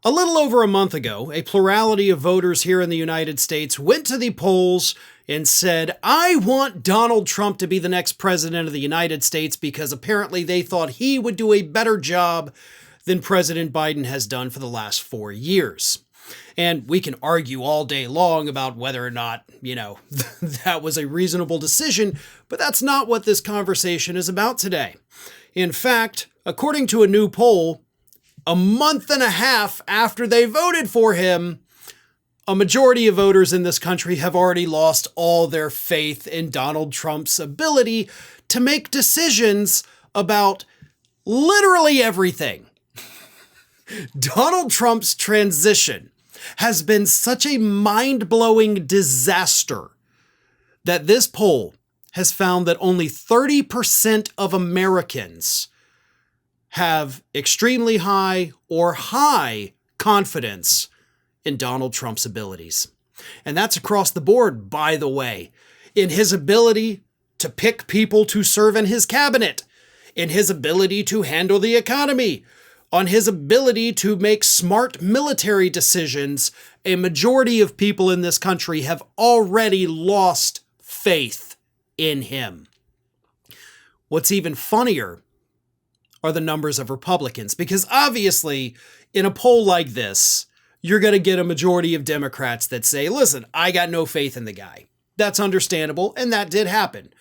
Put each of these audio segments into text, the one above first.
A little over a month ago, a plurality of voters here in the United States went to the polls and said, I want Donald Trump to be the next president of the United States because apparently they thought he would do a better job than President Biden has done for the last 4 years. And we can argue all day long about whether or not, that was a reasonable decision, but that's not what this conversation is about today. In fact, according to a new poll, a month and a half after they voted for him, a majority of voters in this country have already lost all their faith in Donald Trump's ability to make decisions about literally everything. Donald Trump's transition has been such a mind-blowing disaster that this poll has found that only 30% of Americans have extremely high or high confidence in Donald Trump's abilities. And that's across the board, by the way, in his ability to pick people to serve in his cabinet, in his ability to handle the economy, on his ability to make smart military decisions. A majority of people in this country have already lost faith in him. What's even funnier are the numbers of Republicans, because obviously in a poll like this, you're going to get a majority of Democrats that say, listen, I got no faith in the guy. That's understandable, and that did happen.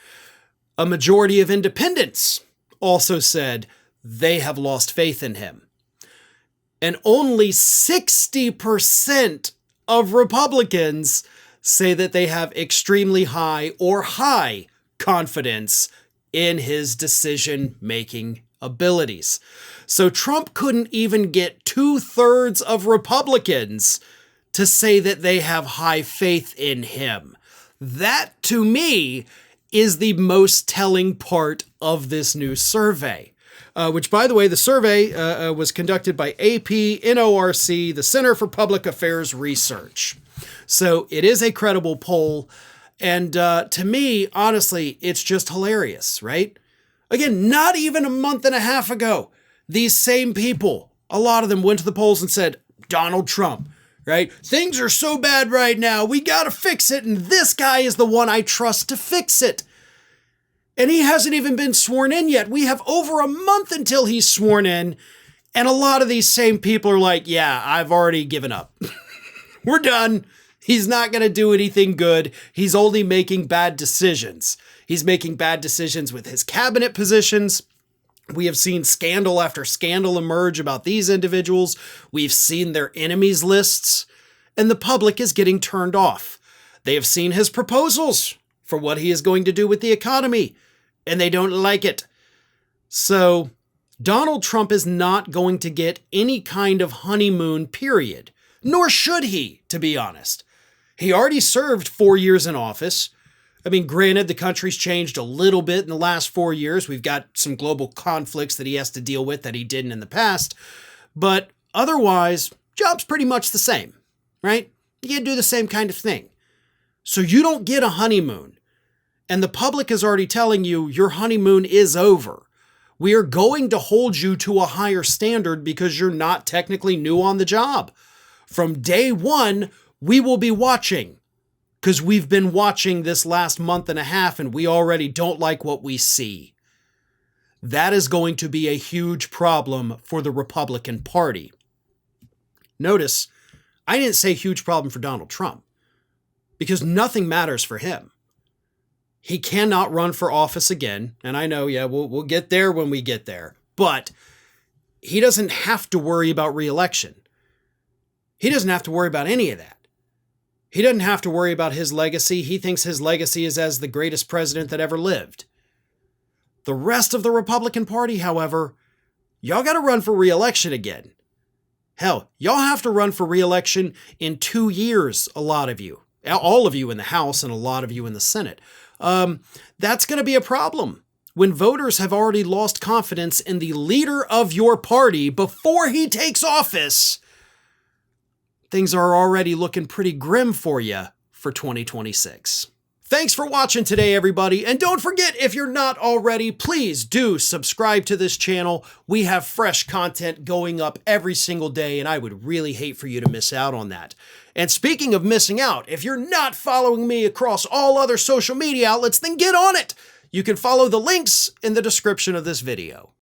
A majority of independents also said they have lost faith in him. And only 60% of Republicans say that they have extremely high or high confidence in his decision-making abilities. So Trump couldn't even get 2/3 of Republicans to say that they have high faith in him. That, to me, is the most telling part of this new survey. Which, by the way, the survey was conducted by AP, NORC, the Center for Public Affairs Research. So it is a credible poll. And to me, honestly, it's just hilarious, right? Again, not even a month and a half ago, these same people, a lot of them went to the polls and said, Donald Trump, right? Things are so bad right now. We got to fix it. And this guy is the one I trust to fix it. And he hasn't even been sworn in yet. We have over a month until he's sworn in. And a lot of these same people are like, yeah, I've already given up. We're done. He's not going to do anything good. He's only making bad decisions. He's making bad decisions with his cabinet positions. We have seen scandal after scandal emerge about these individuals. We've seen their enemies lists, and the public is getting turned off. They have seen his proposals for what he is going to do with the economy, and they don't like it. So Donald Trump is not going to get any kind of honeymoon period, nor should he, to be honest. He already served 4 years in office. I mean, granted, the country's changed a little bit in the last 4 years. We've got some global conflicts that he has to deal with that he didn't in the past. But otherwise, job's pretty much the same, right? You do the same kind of thing. So you don't get a honeymoon. And the public is already telling you your honeymoon is over. We are going to hold you to a higher standard because you're not technically new on the job. From day one, we will be watching. Because we've been watching this last month and a half and we already don't like what we see. That is going to be a huge problem for the Republican Party. Notice, I didn't say huge problem for Donald Trump because nothing matters for him. He cannot run for office again. And I know, we'll get there when we get there. But he doesn't have to worry about re-election. He doesn't have to worry about any of that. He doesn't have to worry about his legacy. He thinks his legacy is as the greatest president that ever lived. The rest of the Republican Party, however, y'all got to run for re-election again. Hell, y'all have to run for re-election in 2 years, a lot of you. All of you in the House and a lot of you in the Senate. That's going to be a problem when voters have already lost confidence in the leader of your party before he takes office. Things are already looking pretty grim for you for 2026. Thanks for watching today, everybody. And don't forget, if you're not already, please do subscribe to this channel. We have fresh content going up every single day, and I would really hate for you to miss out on that. And speaking of missing out, if you're not following me across all other social media outlets, then get on it. You can follow the links in the description of this video.